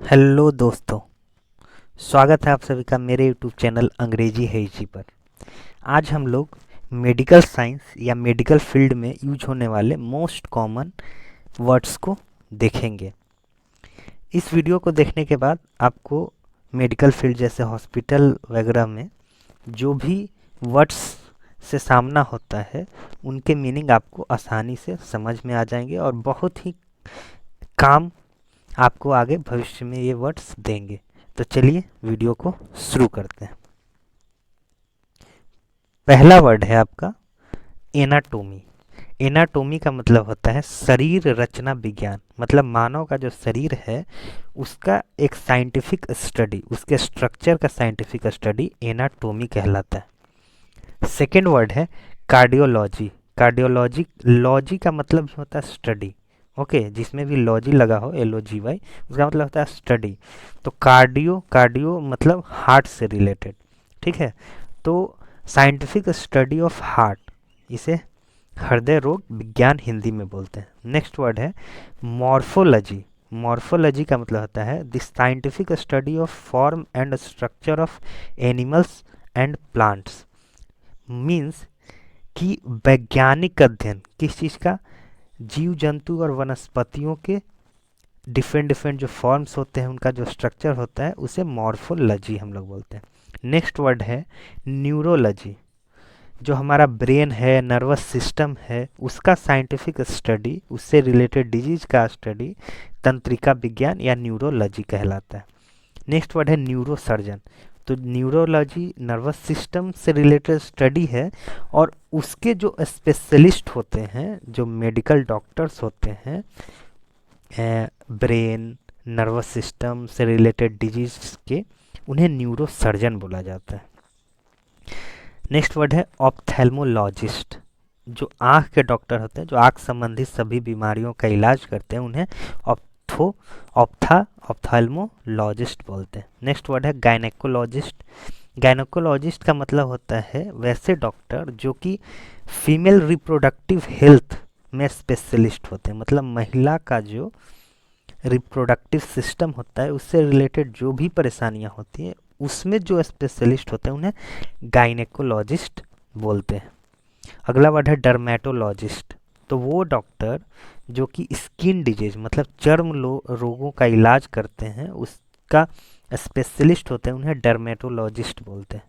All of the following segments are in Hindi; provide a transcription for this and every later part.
हेलो दोस्तों। स्वागत है आप सभी का मेरे यूट्यूब चैनल अंग्रेजी है इजी पर। आज हम लोग मेडिकल साइंस या मेडिकल फील्ड में यूज होने वाले मोस्ट कॉमन वर्ड्स को देखेंगे। इस वीडियो को देखने के बाद आपको मेडिकल फील्ड जैसे हॉस्पिटल वगैरह में जो भी वर्ड्स से सामना होता है उनके मीनिंग आपको आसानी से समझ में आ जाएंगे और बहुत ही काम आपको आगे भविष्य में ये वर्ड्स देंगे। तो चलिए वीडियो को शुरू करते हैं। पहला वर्ड है आपका एनाटोमी। एनाटोमी का मतलब होता है शरीर रचना विज्ञान, मतलब मानव का जो शरीर है उसका एक साइंटिफिक स्टडी, उसके स्ट्रक्चर का साइंटिफिक स्टडी एनाटोमी कहलाता है। सेकेंड वर्ड है कार्डियोलॉजी। कार्डियोलॉजी, लॉजी का मतलब होता है स्टडी। ओके, जिसमें भी लॉजी लगा हो LOGY उसका मतलब होता है स्टडी। तो कार्डियो, कार्डियो मतलब हार्ट से रिलेटेड। ठीक है, तो साइंटिफिक स्टडी ऑफ हार्ट, इसे हृदय रोग विज्ञान हिंदी में बोलते हैं। नेक्स्ट वर्ड है मॉर्फोलॉजी। मॉर्फोलॉजी का मतलब होता है the scientific study of form and structure of animals and plants. Means कि वैज्ञानिक अध्ययन किस चीज़ का, जीव जंतु और वनस्पतियों के डिफरेंट डिफरेंट जो फॉर्म्स होते हैं उनका जो स्ट्रक्चर होता है उसे मॉर्फोलॉजी हम लोग बोलते हैं। नेक्स्ट वर्ड है न्यूरोलॉजी। जो हमारा ब्रेन है, नर्वस सिस्टम है, उसका साइंटिफिक स्टडी, उससे रिलेटेड डिजीज का स्टडी तंत्रिका विज्ञान या न्यूरोलॉजी कहलाता है। नेक्स्ट वर्ड है न्यूरो सर्जन। तो न्यूरोलॉजी नर्वस सिस्टम से रिलेटेड स्टडी है और उसके जो स्पेशलिस्ट होते हैं, जो मेडिकल डॉक्टर्स होते हैं, ब्रेन नर्वस सिस्टम से रिलेटेड डिजीज के, उन्हें न्यूरो सर्जन बोला जाता है। नेक्स्ट वर्ड है ऑप्थेल्मोलॉजिस्ट। जो आँख के डॉक्टर होते हैं, जो आँख संबंधित सभी बीमारियों का इलाज करते हैं, उन्हें ऑप्थो ऑप्थेल्मोलॉजिस्ट बोलते हैं। नेक्स्ट वर्ड है गायनेकोलॉजिस्ट। गायनेकोलॉजिस्ट का मतलब होता है वैसे डॉक्टर जो कि फीमेल रिप्रोडक्टिव हेल्थ में स्पेशलिस्ट होते हैं, मतलब महिला का जो रिप्रोडक्टिव सिस्टम होता है उससे रिलेटेड जो भी परेशानियां होती हैं उसमें जो स्पेशलिस्ट होते हैं उन्हें गायनेकोलॉजिस्ट बोलते हैं। अगला वर्ड है डर्मेटोलॉजिस्ट। तो वो डॉक्टर जो कि स्किन डिजीज मतलब चर्म रोगों का इलाज करते हैं उसका स्पेशलिस्ट होते हैं, उन्हें डर्मेटोलॉजिस्ट बोलते हैं।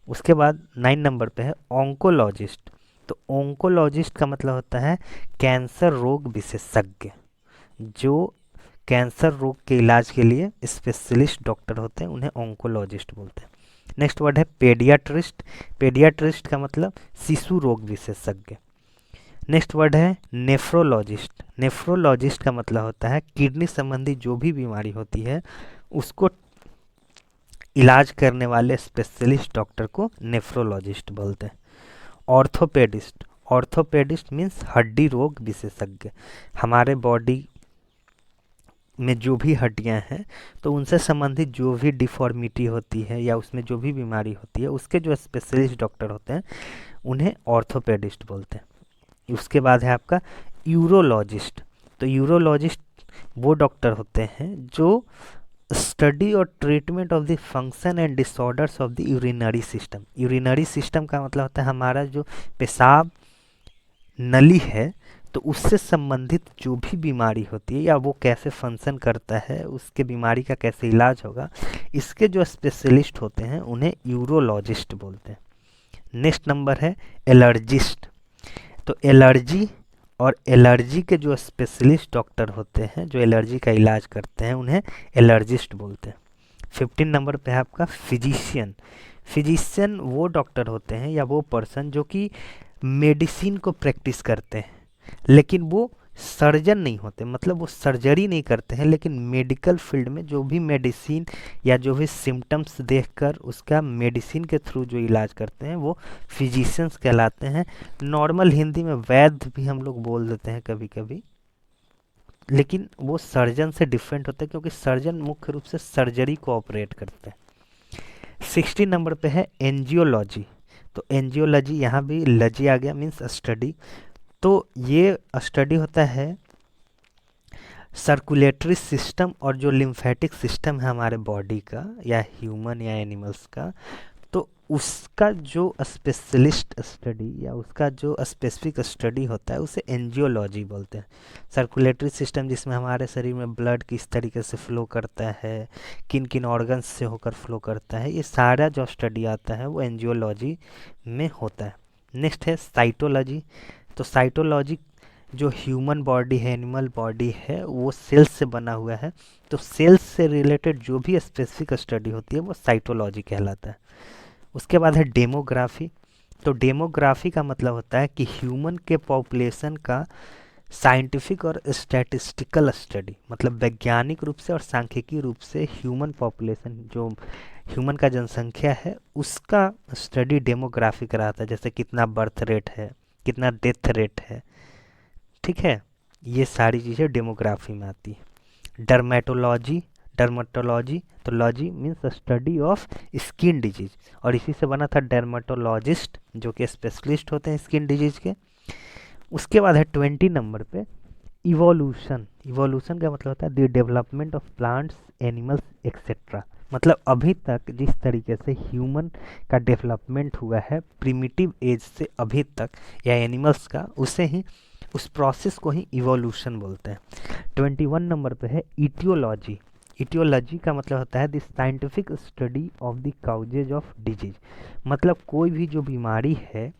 उसके बाद 9 नंबर पे है ऑन्कोलॉजिस्ट। तो ऑन्कोलॉजिस्ट का मतलब होता है कैंसर रोग विशेषज्ञ। जो कैंसर रोग के इलाज के लिए स्पेशलिस्ट डॉक्टर होते हैं उन्हें ऑन्कोलॉजिस्ट बोलते हैं। नेक्स्ट वर्ड है पेडियाट्रिस्ट। पेडियाट्रिस्ट का मतलब शिशु रोग विशेषज्ञ। नेक्स्ट वर्ड है नेफ्रोलॉजिस्ट। नेफ्रोलॉजिस्ट का मतलब होता है किडनी संबंधी जो भी बीमारी होती है उसको इलाज करने वाले स्पेशलिस्ट डॉक्टर को नेफ्रोलॉजिस्ट बोलते हैं। ऑर्थोपेडिस्ट। ऑर्थोपेडिस्ट मीन्स हड्डी रोग विशेषज्ञ। हमारे बॉडी में जो भी हड्डियां हैं तो उनसे संबंधित जो भी डिफॉर्मिटी होती है या उसमें जो भी बीमारी होती है उसके जो स्पेशलिस्ट डॉक्टर होते हैं उन्हें ऑर्थोपेडिस्ट बोलते हैं। उसके बाद है आपका यूरोलॉजिस्ट। तो यूरोलॉजिस्ट वो डॉक्टर होते हैं जो स्टडी और treatment of the function and disorders of the urinary system. Urinary system का मतलब होता है हमारा जो पेशाब नली है, तो उससे संबंधित जो भी बीमारी होती है या वो कैसे फंक्शन करता है, उसके बीमारी का कैसे इलाज होगा, इसके जो स्पेशलिस्ट होते हैं उन्हें यूरोलॉजिस्ट बोलते हैं। नेक्स्ट नंबर है एलर्जिस्ट। तो एलर्जी और एलर्जी के जो स्पेशलिस्ट डॉक्टर होते हैं जो एलर्जी का इलाज करते हैं उन्हें एलर्जिस्ट बोलते हैं। 15 नंबर पे है आपका फिजिशियन। फिजिशियन वो डॉक्टर होते हैं या वो पर्सन जो कि मेडिसिन को प्रैक्टिस करते हैं, लेकिन वो सर्जन नहीं होते, मतलब वो सर्जरी नहीं करते हैं, लेकिन मेडिकल फील्ड में जो भी मेडिसिन या जो भी सिम्टम्स देखकर उसका मेडिसिन के थ्रू जो इलाज करते हैं वो फिजिशियंस कहलाते हैं। नॉर्मल हिंदी में वैद्य भी हम लोग बोल देते हैं कभी कभी, लेकिन वो सर्जन से डिफरेंट होते हैं क्योंकि सर्जन मुख्य रूप से सर्जरी को ऑपरेट करते हैं। 16 नंबर पे है एंजियोलॉजी। तो एंजियोलॉजी, यहाँ भी लजी आ गया, मीन्स स्टडी। तो ये स्टडी होता है सर्कुलेटरी सिस्टम और जो लिम्फेटिक सिस्टम है हमारे बॉडी का या ह्यूमन या एनिमल्स का, तो उसका जो स्पेशलिस्ट स्टडी या उसका जो स्पेसिफिक स्टडी होता है उसे एंजियोलॉजी बोलते हैं। सर्कुलेटरी सिस्टम जिसमें हमारे शरीर में ब्लड किस तरीके से फ्लो करता है, किन किन ऑर्गन्स से होकर फ्लो करता है, ये सारा जो स्टडी आता है वो एंजियोलॉजी में होता है। नेक्स्ट है साइटोलॉजी। तो साइटोलॉजी जो ह्यूमन बॉडी है, एनिमल बॉडी है, वो सेल्स से बना हुआ है, तो सेल्स से रिलेटेड जो भी स्पेसिफिक स्टडी होती है वो साइटोलॉजी कहलाता है। उसके बाद है डेमोग्राफी। तो डेमोग्राफी का मतलब होता है कि ह्यूमन के पॉपुलेशन का साइंटिफिक और स्टैटिस्टिकल स्टडी, मतलब वैज्ञानिक रूप से और सांख्यिकी रूप से ह्यूमन पॉपुलेशन, जो ह्यूमन का जनसंख्या है उसका स्टडी डेमोग्राफी कराता है। जैसे कितना बर्थ रेट है, कितना डेथ रेट है, ठीक है, ये सारी चीज़ें डेमोग्राफी में आती है। डर्मेटोलॉजी। डर्मेटोलॉजी तो logy means study of skin disease, और इसी से बना था डर्मेटोलॉजिस्ट जो कि स्पेशलिस्ट होते हैं स्किन डिजीज के। उसके बाद है 20 नंबर पे इवोल्यूशन। इवोल्यूशन का मतलब होता है the development of plants, animals etcetera. मतलब अभी तक जिस तरीके से ह्यूमन का डेवलपमेंट हुआ है प्रिमिटिव एज से अभी तक, या एनिमल्स का, उसे ही, उस प्रोसेस को ही इवोल्यूशन बोलते हैं। 21 नंबर पे है इटियोलॉजी। इटियोलॉजी का मतलब होता है the scientific study of the causes of disease. मतलब कोई भी जो बीमारी है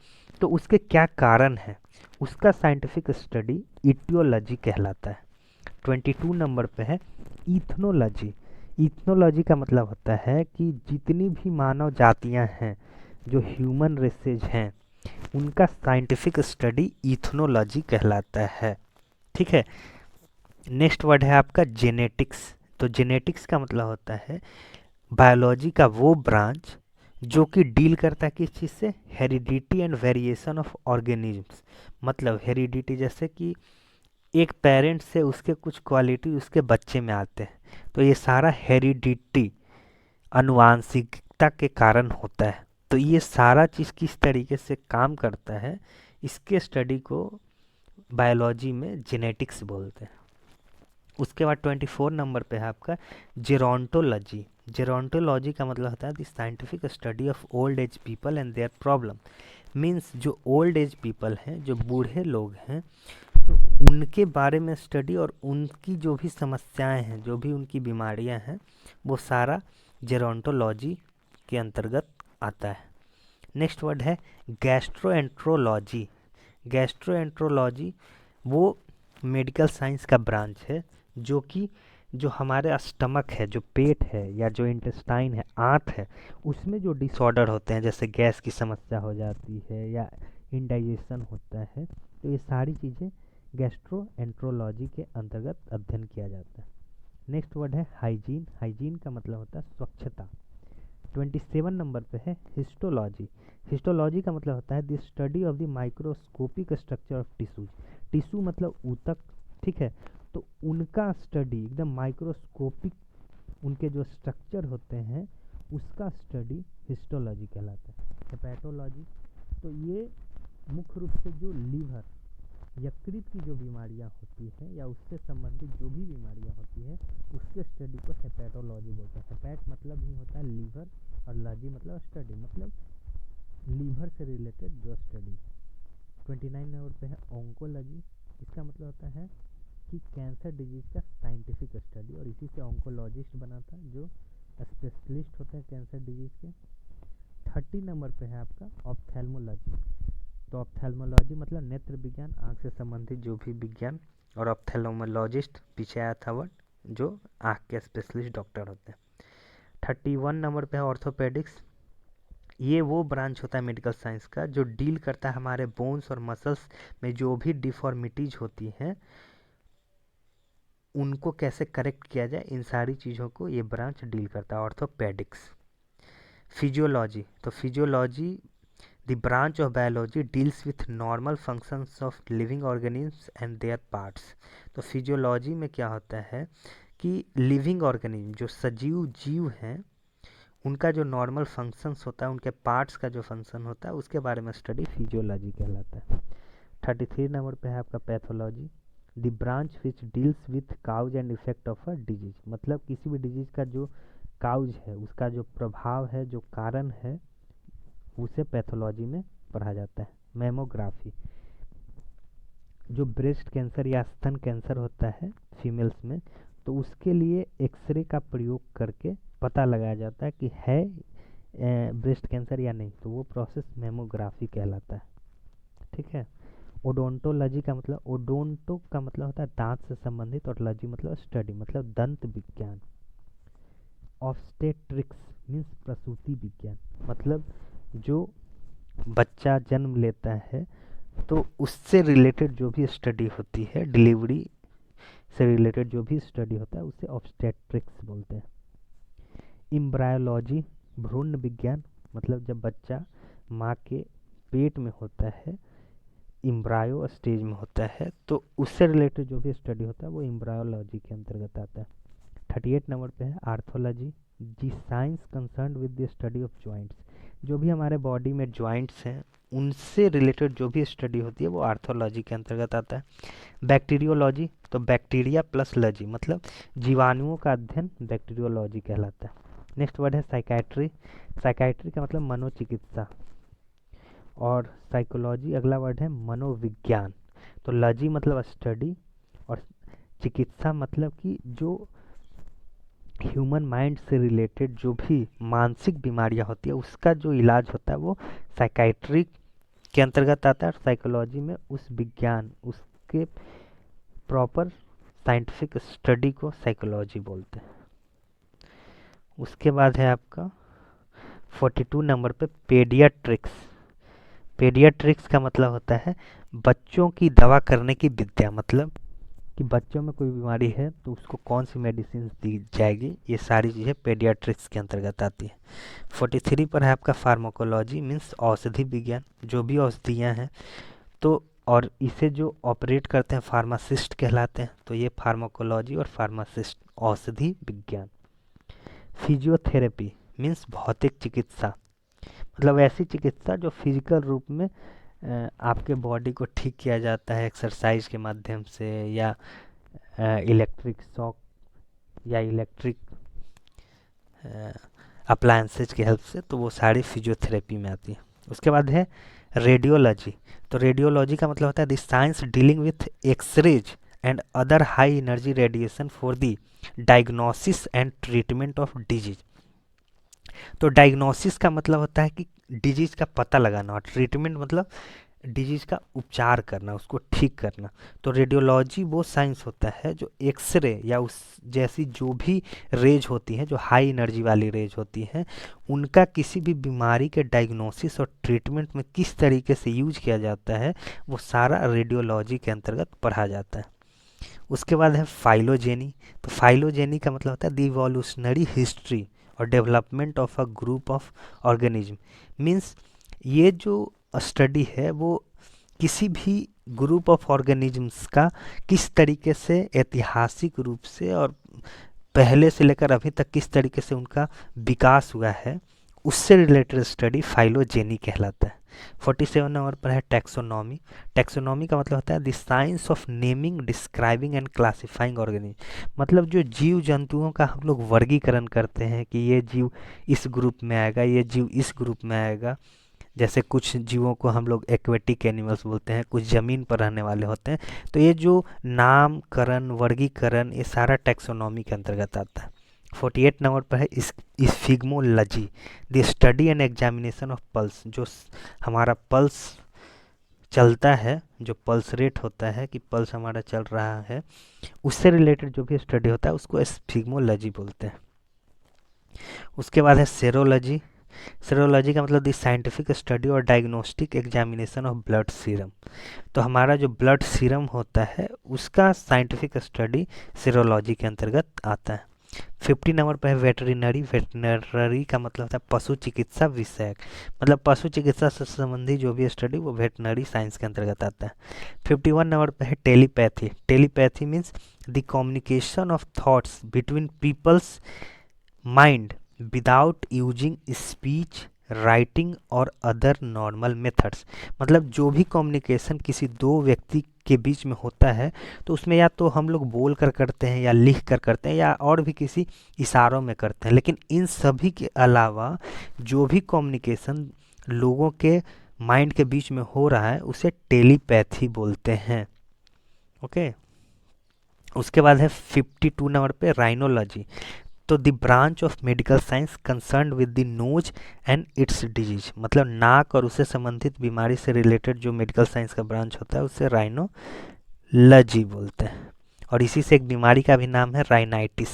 तो उसके क्या कारण है, उसका साइंटिफिक स्टडी इटियोलॉजी कहलाता है। 22 नंबर पे है इथनोलॉजी। इथनोलॉजी का मतलब होता है कि जितनी भी मानव जातियां हैं, जो ह्यूमन रेसेज हैं, उनका साइंटिफिक स्टडी इथनोलॉजी कहलाता है, ठीक है। नेक्स्ट वर्ड है आपका जेनेटिक्स। तो जेनेटिक्स का मतलब होता है बायोलॉजी का वो ब्रांच जो कि डील करता है किस चीज़ से, heredity and variation of organisms. मतलब हेरिडिटी, जैसे कि एक पेरेंट से उसके कुछ क्वालिटी उसके बच्चे में आते हैं, तो ये सारा हेरिडिटी, अनुवांशिकता के कारण होता है। तो ये सारा चीज़ किस तरीके से काम करता है, इसके स्टडी को बायोलॉजी में जेनेटिक्स बोलते हैं। उसके बाद 24 नंबर पे है आपका जेरोंटोलॉजी। जेरोंटोलॉजी का मतलब होता है the scientific study of old age people and their problem. Means जो ओल्ड एज पीपल हैं, जो बूढ़े लोग हैं, तो उनके बारे में स्टडी और उनकी जो भी समस्याएं हैं, जो भी उनकी बीमारियां हैं, वो सारा जेरोंटोलॉजी के अंतर्गत आता है। नेक्स्ट वर्ड है गैस्ट्रोएंट्रोलॉजी। गैस्ट्रोएंट्रोलॉजी वो मेडिकल साइंस का ब्रांच है जो कि जो हमारे स्टमक है, जो पेट है, या जो इंटेस्टाइन है, आंत है, उसमें जो डिसऑर्डर होते हैं, जैसे गैस की समस्या हो जाती है या इंडाइजेशन होता है, तो ये सारी चीज़ें गैस्ट्रोएंट्रोलॉजी के अंतर्गत अध्ययन किया जाता है। नेक्स्ट वर्ड है हाइजीन। हाइजीन का मतलब होता है स्वच्छता। 27 नंबर पे है हिस्टोलॉजी। हिस्टोलॉजी का मतलब होता है the study of the microscopic structure of tissues. Tissue मतलब ऊतक, ठीक है, तो उनका स्टडी एकदम माइक्रोस्कोपिक, उनके जो स्ट्रक्चर होते हैं उसका स्टडी हिस्टोलॉजी कहलाता है। हेपेटोलॉजी तो ये मुख्य रूप से जो लीवर, यकृत की जो बीमारियां होती हैं या उससे संबंधित जो भी बीमारियां होती हैं उसके स्टडी को हेपेटोलॉजी बोलते हैं। हेपेट मतलब ही होता है लीवर, और लॉजी मतलब स्टडी, मतलब लीवर से रिलेटेड जो स्टडी। 29 नंबर पे है ऑन्कोलॉजी। इसका मतलब होता है कि कैंसर डिजीज का साइंटिफिक स्टडी, और इसी से ऑन्कोलॉजिस्ट बना था जो स्पेशलिस्ट होते हैं कैंसर डिजीज के। 30 नंबर पे है आपका ऑप्थेल्मोलॉजी। तो ऑप्थेल्मोलॉजी मतलब नेत्र विज्ञान, आँख से संबंधित जो भी विज्ञान, और ऑप्थेल्मोलॉजिस्ट पीछे आया था वर्ड, जो आँख के स्पेशलिस्ट डॉक्टर होते हैं। 31 नंबर पे है ऑर्थोपेडिक्स। ये वो ब्रांच होता है मेडिकल साइंस का जो डील करता है हमारे बोन्स और मसल्स में जो भी डिफॉर्मिटीज होती हैं उनको कैसे करेक्ट किया जाए, इन सारी चीज़ों को ये ब्रांच डील करता है, ऑर्थोपेडिक्स। फिजियोलॉजी। तो physiology the branch of biology deals with normal functions of living organisms and there parts. तो फिजियोलॉजी में क्या होता है कि लिविंग ऑर्गेनिज्म, जो सजीव जीव हैं, उनका जो नॉर्मल फंक्शंस होता है, उनके पार्ट्स का जो फंक्शन होता है, उसके बारे में स्टडी फिजियोलॉजी कहलाता है। 33 नंबर पे है आपका pathology. The branch which deals with cause and effect of a disease, मतलब किसी भी डिजीज का जो काउज है, उसका जो प्रभाव है, जो कारण है, उसे पैथोलॉजी में पढ़ा जाता है। मैमोग्राफी, जो ब्रेस्ट कैंसर या स्तन कैंसर होता है फीमेल्स में, तो उसके लिए एक्सरे का प्रयोग करके पता लगाया जाता है कि है ब्रेस्ट कैंसर या नहीं, तो वो प्रोसेस मैमोग्राफी कहलाता है। ठीक है। ओडोंटोलॉजी का मतलब, ओडोंटो का मतलब होता है दांत से संबंधित, और लॉजी मतलब स्टडी, मतलब दंत विज्ञान। ऑब्स्टेट्रिक्स मीन्स प्रसूति विज्ञान, मतलब जो बच्चा जन्म लेता है तो उससे रिलेटेड जो भी स्टडी होती है, डिलीवरी से रिलेटेड जो भी स्टडी होता है, उसे ऑब्स्टेट्रिक्स बोलते हैं। एम्ब्रायोलॉजी भ्रूण विज्ञान, मतलब जब बच्चा माँ के पेट में होता है, एम्ब्रायो स्टेज में होता है, तो उससे रिलेटेड जो भी स्टडी होता है वो एम्ब्रायोलॉजी के अंतर्गत आता है। 38 नंबर पे है arthrology, the science concern with the study of joints, जो भी हमारे बॉडी में जॉइंट्स हैं उनसे रिलेटेड जो भी स्टडी होती है वो आर्थोलॉजी के अंतर्गत आता है। बैक्टीरियोलॉजी, तो बैक्टीरिया प्लस लॉजी, मतलब जीवाणुओं का अध्ययन बैक्टीरियोलॉजी कहलाता है। नेक्स्ट वर्ड है साइकाइट्री, साइकाइट्री का मतलब मनोचिकित्सा, और साइकोलॉजी अगला वर्ड है मनोविज्ञान। तो लॉजी मतलब स्टडी, और चिकित्सा मतलब कि जो ह्यूमन माइंड से रिलेटेड जो भी मानसिक बीमारियां होती है उसका जो इलाज होता है वो साइकाइट्री के अंतर्गत आता है। और साइकोलॉजी में उस विज्ञान, उसके प्रॉपर साइंटिफिक स्टडी को साइकोलॉजी बोलते हैं। उसके बाद है आपका 42 नंबर पे पेडियाट्रिक्स। पेडियाट्रिक्स का मतलब होता है बच्चों की दवा करने की विद्या, मतलब कि बच्चों में कोई बीमारी है तो उसको कौन सी मेडिसिन दी जाएगी, ये सारी चीज़ें पेडियाट्रिक्स के अंतर्गत आती है। 43 पर है आपका फार्माकोलॉजी मीन्स औषधि विज्ञान, जो भी औषधियाँ हैं तो, और इसे जो ऑपरेट करते हैं फार्मासिस्ट कहलाते हैं, तो ये फार्माकोलॉजी और फार्मासिस्ट औषधि विज्ञान। फिजियोथेरेपी मीन्स भौतिक चिकित्सा, मतलब ऐसी चिकित्सा जो फिजिकल रूप में आपके बॉडी को ठीक किया जाता है एक्सरसाइज के माध्यम से, या इलेक्ट्रिक शॉक या इलेक्ट्रिक अप्लायंसेज की हेल्प से, तो वो सारी फिजियोथेरेपी में आती है। उसके बाद है रेडियोलॉजी, तो रेडियोलॉजी का मतलब होता है the science dealing with x rays and other high energy radiation for the diagnosis and treatment of disease. तो डायग्नोसिस का मतलब होता है कि डिजीज का पता लगाना, और ट्रीटमेंट मतलब डिजीज का उपचार करना, उसको ठीक करना। तो रेडियोलॉजी वो साइंस होता है जो एक्सरे या उस जैसी जो भी रेज होती हैं, जो हाई एनर्जी वाली रेज होती हैं, उनका किसी भी बीमारी के डायग्नोसिस और ट्रीटमेंट में किस तरीके से यूज किया जाता है, वो सारा रेडियोलॉजी के अंतर्गत पढ़ा जाता है। उसके बाद है फाइलोजेनी, तो फाइलोजेनी का मतलब होता है द इवोल्यूशनरी हिस्ट्री और development of a group of organism, means ये जो स्टडी है वो किसी भी ग्रुप ऑफ ऑर्गेनिजम्स का किस तरीके से ऐतिहासिक रूप से और पहले से लेकर अभी तक किस तरीके से उनका विकास हुआ है, उससे रिलेटेड स्टडी फाइलोजेनी कहलाता है। 47 नंबर पर है टैक्सोनॉमी, टैक्सोनॉमी का मतलब होता है the science of naming describing and classifying organism, मतलब जो जीव जंतुओं का हम लोग वर्गीकरण करते हैं कि ये जीव इस ग्रुप में आएगा, ये जीव इस ग्रुप में आएगा। जैसे कुछ जीवों को हम लोग एक्वेटिक एनिमल्स बोलते हैं, कुछ ज़मीन पर रहने वाले होते हैं, तो ये जो नामकरण, वर्गीकरण, ये सारा टैक्सोनॉमी के अंतर्गत आता है। 48 नंबर पर है sphygmology, the study and examination of pulse, जो हमारा पल्स चलता है, जो पल्स रेट होता है कि पल्स हमारा चल रहा है, उससे रिलेटेड जो भी स्टडी होता है उसको स्फिग्मोलॉजी बोलते हैं। उसके बाद है सेरोलॉजी, सेरोलॉजी का मतलब द साइंटिफिक स्टडी और diagnostic examination of blood serum, तो हमारा जो ब्लड सीरम होता है उसका साइंटिफिक स्टडी सेरोलॉजी के अंतर्गत आता है। 50 नंबर पर है वेटरिनरी, वेटनरी का मतलब होता है पशु चिकित्सा विषयक, मतलब पशु चिकित्सा से संबंधी जो भी स्टडी वो वेटनरी साइंस के अंतर्गत आता है। 51 नंबर पर है telepathy, telepathy means the communication of thoughts between people's mind without using speech, writing और अदर नॉर्मल मेथड्स। मतलब जो भी कम्युनिकेशन किसी दो व्यक्ति के बीच में होता है तो उसमें या तो हम लोग बोल कर करते हैं या लिख कर करते हैं या और भी किसी इशारों में करते हैं, लेकिन इन सभी के अलावा जो भी कम्युनिकेशन लोगों के माइंड के बीच में हो रहा है उसे टेलीपैथी बोलते हैं। ओके। उसके बाद है 52 नंबर पे राइनोलॉजी। तो the branch of medical science concern with the nose and it's disease. मतलब नाक और उससे संबंधित बीमारी से रिलेटेड जो मेडिकल साइंस का ब्रांच होता है उसे राइनोलॉजी बोलते हैं। और इसी से एक बीमारी का भी नाम है राइनाइटिस।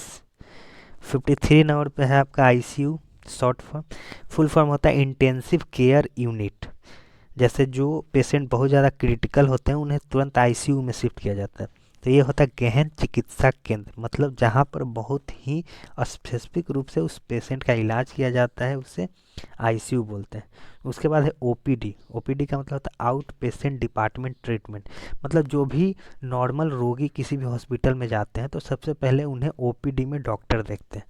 53 नंबर पे है आपका ICU short form. Full form होता है इंटेंसिव केयर यूनिट। जैसे जो पेशेंट बहुत ज़्यादा क्रिटिकल होते हैं उन्हें तुरंत आईसीयू में शिफ्ट किया जाता है। तो ये होता है गहन चिकित्सा केंद्र, मतलब जहाँ पर बहुत ही स्पेसिफिक रूप से उस पेशेंट का इलाज किया जाता है, उसे आईसीयू बोलते हैं। उसके बाद है ओपीडी। ओपीडी का मतलब होता है आउट पेशेंट डिपार्टमेंट ट्रीटमेंट। मतलब जो भी नॉर्मल रोगी किसी भी हॉस्पिटल में जाते हैं तो सबसे पहले उन्हें ओपीडी में डॉक्टर देखते हैं।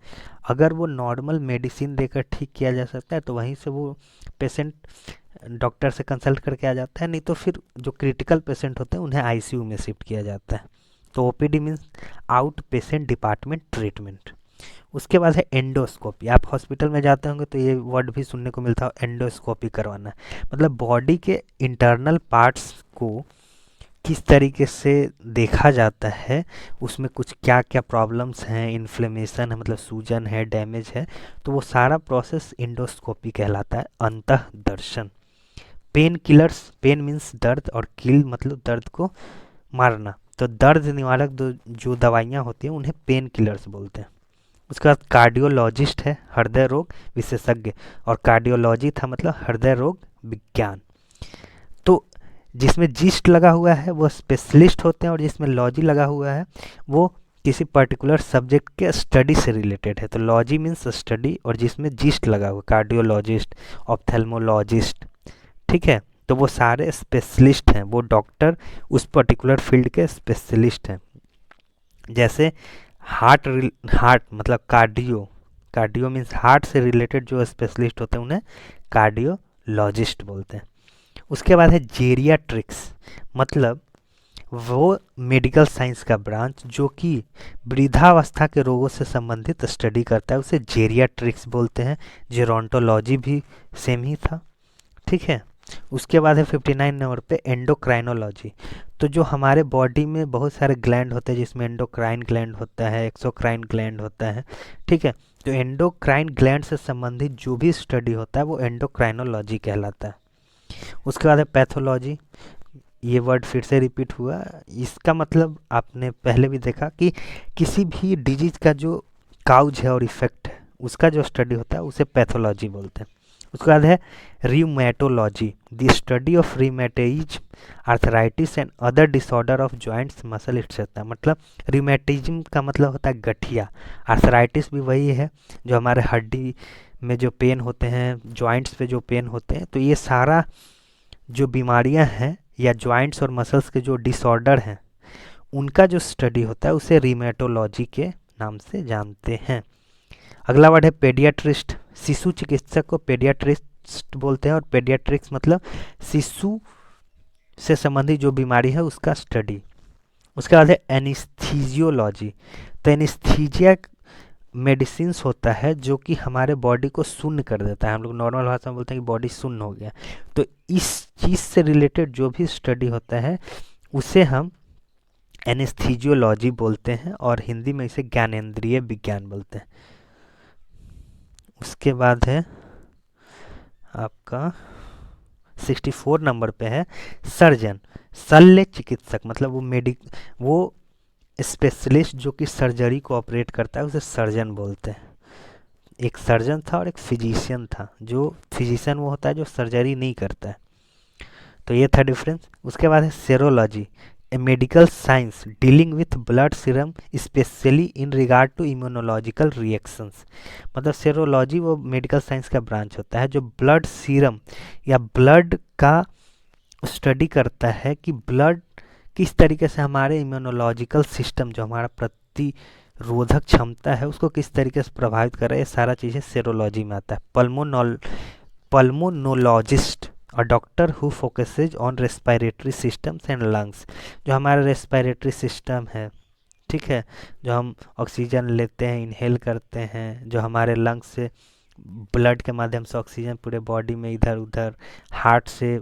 अगर वो नॉर्मल मेडिसिन देकर ठीक किया जा सकता है तो वहीं से वो पेशेंट डॉक्टर से कंसल्ट करके आ जाता है, नहीं तो फिर जो क्रिटिकल पेशेंट होते हैं उन्हें आईसीयू में शिफ्ट किया जाता है। तो OPD means out patient department treatment. उसके बाद है एंडोस्कोपी। आप हॉस्पिटल में जाते होंगे तो ये वर्ड भी सुनने को मिलता है, एंडोस्कोपी करवाना। मतलब बॉडी के इंटरनल पार्ट्स को किस तरीके से देखा जाता है, उसमें कुछ क्या क्या प्रॉब्लम्स हैं, इन्फ्लेमेशन है मतलब सूजन है, डैमेज है, तो वो सारा प्रोसेस एंडोस्कोपी कहलाता है। अंतः दर्शन। पेन किलर्स, पेन मीन्स दर्द और किल मतलब दर्द को मारना, तो दर्द निवारक जो दवाइयाँ होती हैं उन्हें पेन किलर्स बोलते हैं। उसके बाद कार्डियोलॉजिस्ट है, हृदय रोग विशेषज्ञ, और कार्डियोलॉजी था मतलब हृदय रोग विज्ञान। तो जिसमें जिस्ट लगा हुआ है वो स्पेशलिस्ट होते हैं और जिसमें लॉजी लगा हुआ है वो किसी पर्टिकुलर सब्जेक्ट के स्टडी से रिलेटेड है। तो लॉजी मीन्स स्टडी और जिसमें जिस्ट लगा हुआ, कार्डियोलॉजिस्ट, ऑप्थेल्मोलॉजिस्ट, ठीक है। तो वो सारे स्पेशलिस्ट हैं, वो डॉक्टर उस पर्टिकुलर फील्ड के स्पेशलिस्ट हैं। जैसे हार्ट मतलब कार्डियो, कार्डियो मीन्स हार्ट से रिलेटेड जो स्पेशलिस्ट होते हैं उन्हें कार्डियोलॉजिस्ट बोलते हैं। उसके बाद है जेरियाट्रिक्स। मतलब वो मेडिकल साइंस का ब्रांच जो कि वृद्धावस्था के रोगों से संबंधित स्टडी करता है, उसे जेरियाट्रिक्स बोलते हैं। जेरोंटोलॉजी भी सेम ही था, ठीक है। उसके बाद है 59 नंबर पे एंडोक्राइनोलॉजी। तो जो हमारे बॉडी में बहुत सारे ग्लैंड होते हैं जिसमें एंडोक्राइन ग्लैंड होता है, एक्सोक्राइन ग्लैंड होता है, ठीक है। तो एंडोक्राइन ग्लैंड से संबंधित जो भी स्टडी होता है वो एंडोक्राइनोलॉजी कहलाता है। उसके बाद है पैथोलॉजी। ये वर्ड फिर से रिपीट हुआ, इसका मतलब आपने पहले भी देखा कि किसी भी डिजीज का जो काउज है और इफेक्ट है उसका जो स्टडी होता है उसे पैथोलॉजी बोलते हैं। उसके बाद है rheumatology, the study of rheumatism, arthritis and other disorder of joints muscle etcetera. मतलब रिमेटिज्म का मतलब होता है गठिया, आर्थराइटिस भी वही है जो हमारे हड्डी में जो पेन होते हैं, जॉइंट्स पे जो पेन होते हैं, तो ये सारा जो बीमारियां हैं या जॉइंट्स और मसल्स के जो डिसऑर्डर हैं उनका जो स्टडी होता है उसे रिमेटोलॉजी के नाम से जानते हैं। अगला वर्ड है पेडियाट्रिस्ट। शिशु चिकित्सक को पेडियाट्रिस्ट बोलते हैं और पेडियाट्रिक्स मतलब शिशु से संबंधित जो बीमारी है उसका स्टडी। उसके बाद है एनिस्थीजियोलॉजी। तो एनिस्थीजिया मेडिसिन्स होता है जो कि हमारे बॉडी को शून्य कर देता है। हम लोग नॉर्मल भाषा में बोलते हैं कि बॉडी शून्य हो गया। तो इस चीज़ से रिलेटेड जो भी स्टडी होता है उसे हम एनेस्थीजियोलॉजी बोलते हैं और हिंदी में इसे ज्ञानेंद्रिय विज्ञान बोलते हैं। उसके बाद है आपका 64 नंबर पे है सर्जन, शल्य चिकित्सक। मतलब वो स्पेशलिस्ट जो कि सर्जरी को ऑपरेट करता है उसे सर्जन बोलते हैं। एक सर्जन था और एक फिजिशियन था। जो फिजिशियन वो होता है जो सर्जरी नहीं करता है। तो ये था डिफरेंस। उसके बाद है serology, a medical science dealing with blood serum specially in regard to immunological reactions. मतलब सेरोलॉजी वो मेडिकल साइंस का ब्रांच होता है जो ब्लड सीरम या ब्लड का स्टडी करता है कि ब्लड किस तरीके से हमारे इम्यूनोलॉजिकल सिस्टम जो हमारा प्रतिरोधक क्षमता है उसको किस तरीके से प्रभावित कर रहा है। ये सारा चीज़ें सेरोलॉजी में आता है। पल्मोनोलॉजिस्ट और doctor who focuses on respiratory systems and lungs. जो हमारा रेस्पिरेटरी सिस्टम है, ठीक है, जो हम ऑक्सीजन लेते हैं, इनहेल करते हैं, जो हमारे लंग्स से ब्लड के माध्यम से ऑक्सीजन पूरे बॉडी में इधर उधर, हार्ट से,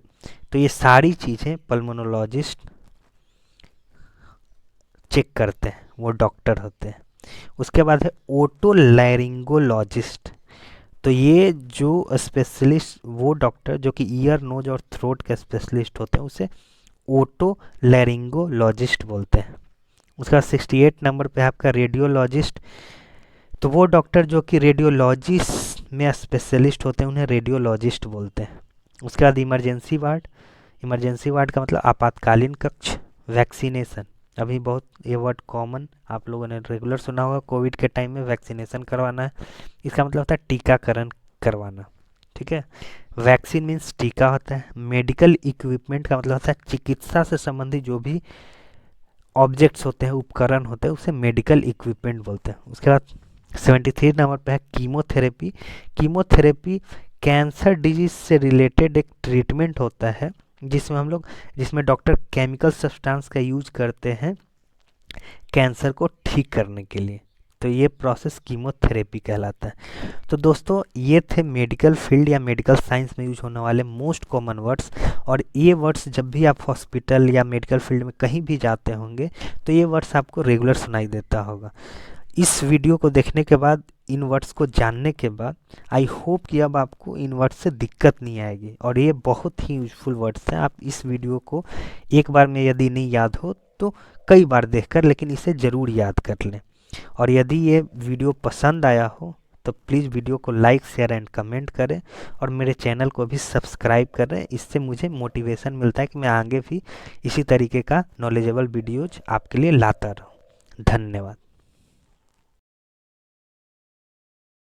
तो ये सारी चीज़ें पल्मोनोलॉजिस्ट चेक करते हैं, वो डॉक्टर होते हैं। उसके बाद है ओटोलैरिंगोलॉजिस्ट। तो ये जो स्पेशलिस्ट, वो डॉक्टर जो कि ईयर, नोज और थ्रोट के स्पेशलिस्ट होते हैं, उसे ओटोलैरिंगोलॉजिस्ट बोलते हैं। उसका 68 नंबर पे आपका रेडियोलॉजिस्ट। तो वो डॉक्टर जो कि रेडियोलॉजिस्ट में स्पेशलिस्ट होते हैं, उन्हें रेडियोलॉजिस्ट बोलते हैं। उसके बाद इमरजेंसी वार्ड। इमरजेंसी वार्ड का मतलब आपातकालीन कक्ष। वैक्सीनेशन, अभी बहुत ये वर्ड कॉमन आप लोगों ने रेगुलर सुना होगा, कोविड के टाइम में वैक्सीनेशन करवाना है, इसका मतलब होता है टीकाकरण करवाना, ठीक है। वैक्सीन मीन्स टीका होता है। मेडिकल इक्विपमेंट का मतलब होता है चिकित्सा से संबंधित जो भी ऑब्जेक्ट्स होते हैं, उपकरण होते हैं, उसे मेडिकल इक्विपमेंट बोलते हैं। उसके बाद 73 नंबर पे है कीमोथेरेपी। कीमोथेरेपी कैंसर डिजीज से रिलेटेड एक ट्रीटमेंट होता है जिसमें डॉक्टर केमिकल सब्सटेंस का यूज करते हैं कैंसर को ठीक करने के लिए। तो ये प्रोसेस कीमोथेरेपी कहलाता है। तो दोस्तों ये थे मेडिकल फील्ड या मेडिकल साइंस में यूज होने वाले मोस्ट कॉमन वर्ड्स। और ये वर्ड्स जब भी आप हॉस्पिटल या मेडिकल फील्ड में कहीं भी जाते होंगे तो ये वर्ड्स आपको रेगुलर सुनाई देता होगा। इस वीडियो को देखने के बाद, इन वर्ड्स को जानने के बाद, आई होप कि अब आपको इन वर्ड्स से दिक्कत नहीं आएगी और ये बहुत ही यूजफुल वर्ड्स हैं। आप इस वीडियो को एक बार में यदि नहीं याद हो तो कई बार देखकर, लेकिन इसे ज़रूर याद कर लें। और यदि ये वीडियो पसंद आया हो तो प्लीज़ वीडियो को लाइक, शेयर एंड कमेंट करें और मेरे चैनल को भी सब्सक्राइब करें। इससे मुझे मोटिवेशन मिलता है कि मैं आगे भी इसी तरीके का नॉलेजेबल वीडियोज आपके लिए लाता रहूँ। धन्यवाद।